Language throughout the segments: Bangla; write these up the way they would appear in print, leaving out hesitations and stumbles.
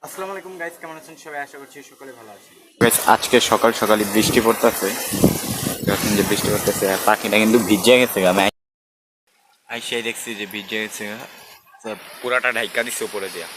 আসসালামু আলাইকুম গাইস, কেমন আছেন সবাই? আশা করছি সকলে ভালো আছেন। গাইস, আজকে সকাল সকালই বৃষ্টি পড়তেছে। দেখেন যে বৃষ্টি পড়তেছে আর পাখিটা কিন্তু ভিজে গেছে। আমি আইসাই দেখছি যে ভিজে গেছে, পুরাটা ঢাইকা দিচ্ছে উপরে দিয়া।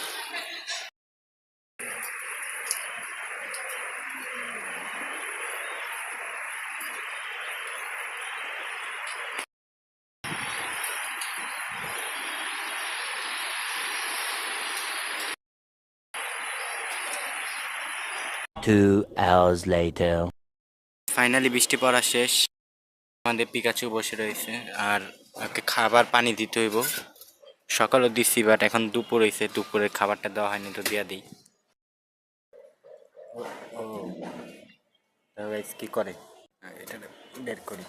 2 hours later. ফাইনালি বৃষ্টি পড়া শেষ। আমাদের পিকাচু বসে রয়েছে আর ওকে খাবার পানি দিতে হইব। সকালও দিচ্ছি, বাট এখন দুপুর হয়েছে, দুপুরের খাবারটা দেওয়া হয়নি, তো দিয়া দিই। ও গাইস কি করে, এটা বের করি।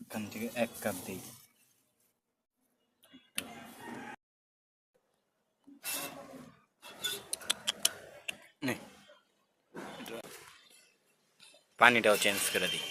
এখান থেকে 1 কাপ দিই। নে, পানিটাও চেঞ্জ করে দিই।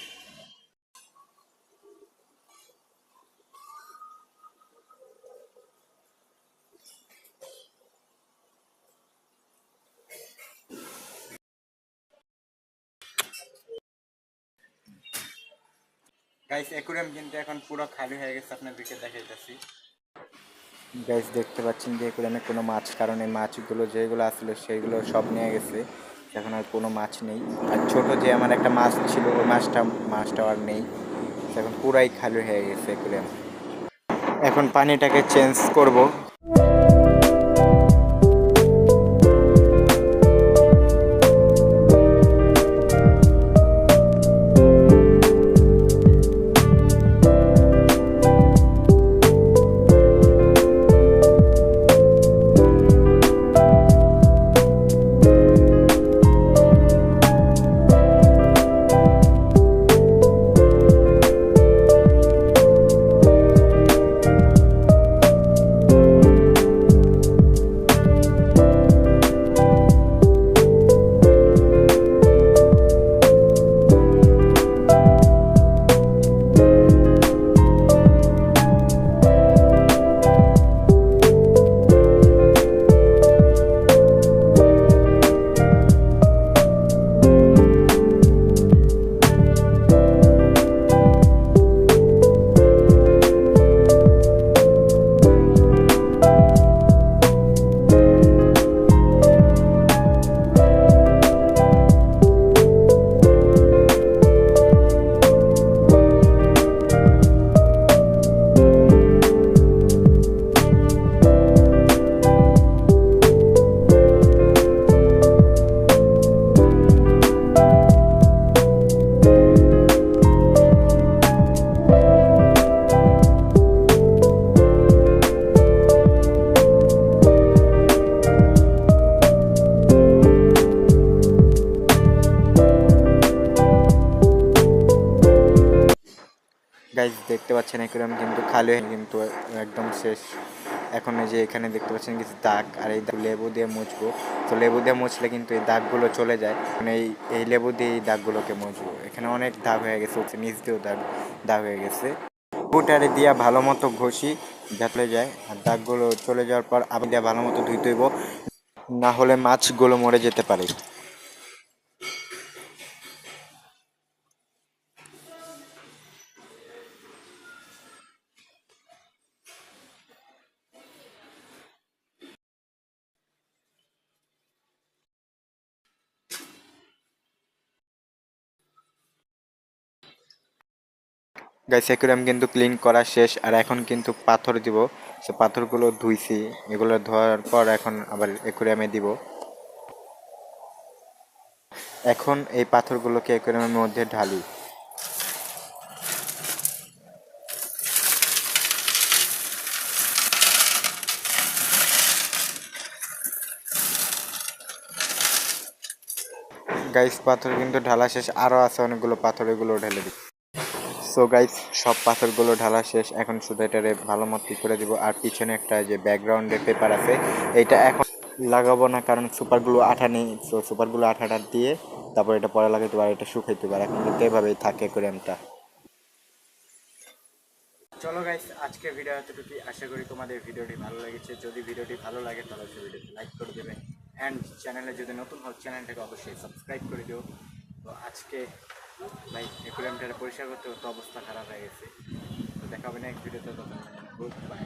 গাইস, অ্যাকুরিয়াম কিন্তু এখন পুরো খালি হয়ে গেছে, আপনাদেরকে দেখাইতেছি। গাইস, দেখতে পাচ্ছেন যে অ্যাকুরিয়ামে কোনো মাছ, কারণ এই মাছগুলো যেগুলো আসলে সেইগুলো সব নিয়ে গেছে। এখন আর কোনো মাছ নেই। আর ছোট যে আমার একটা মাছ ছিল, ওই মাছটাও আর নেই। এখন পুরাই খালি হয়ে গেছে অ্যাকুরিয়াম। এখন পানিটাকে চেঞ্জ করব। গাইজ, দেখতে পাচ্ছেন অ্যাকুরিয়াম কিন্তু খালি হয়ে কিন্তু একদম শেষ। এখন এই যে এখানে দেখতে পাচ্ছেন কিছু দাগ, আর এই লেবু দিয়ে মুছবো। তো লেবু দিয়ে মুছলে কিন্তু এই দাগগুলো চলে যায়, মানে এই লেবু দিয়ে এই দাগগুলোকে মুছবো। এখানে অনেক দাগ হয়ে গেছে, নিচ দিয়েও দাগ দাগ হয়ে গেছে। লেবুটারে দিয়া ভালো মতো ঘষি, যাতে যায়। আর দাগগুলো চলে যাওয়ার পর আবার দিয়ে ভালো মতো ধুইতে হইব, না হলে মাছগুলো মরে যেতে পারে। গাইস, অ্যাকুরিয়াম কিন্তু ক্লিন করা শেষ। আর এখন কিন্তু পাথর দিব। সে পাথরগুলো ধুইছি, এগুলো ধোয়ার পর এখন আবার অ্যাকুরিয়ামে দিব। এখন এই পাথরগুলোকে অ্যাকুরিয়ামের মধ্যে ঢালি। গাইস, পাথর কিন্তু ঢালা শেষ, আরও আছে অনেকগুলো পাথর, এগুলো ঢেলে দিই। সো গাইস, সব পাথরগুলো ঢালা শেষ। এখন শুধু এটারে ভালো মতো করে দিব। আর পিছনে একটা যে ব্যাকগ্রাউন্ডে পেপার আছে, এইটা এখন লাগাবো না, কারণ সুপারগুলো আঠা নেই। সো সুপারগুলো আঠাটা দিয়ে তারপর এটা পরে লাগাইতে পারে, এটা শুকাইতে পারে। এখন কিন্তু এভাবেই থাকে অ্যাকুরিয়ামটা। চলো গাইস, আজকে ভিডিও এতটুকু। আশা করি তোমাদের ভিডিওটি ভালো লেগেছে। যদি ভিডিওটি ভালো লাগে তাহলে ভিডিওটি লাইক করে দেবে, অ্যান্ড চ্যানেলে যদি নতুন হও চ্যানেলটাকে অবশ্যই সাবস্ক্রাইব করে দিও। তো আজকে ভাই অ্যাকুয়ারিয়ামটা পরিষ্কার করতে করতে অবস্থা খারাপ হয়ে গেছে। তো দেখা হবে নেক্সট ভিডিওতে। তখন গুড বাই।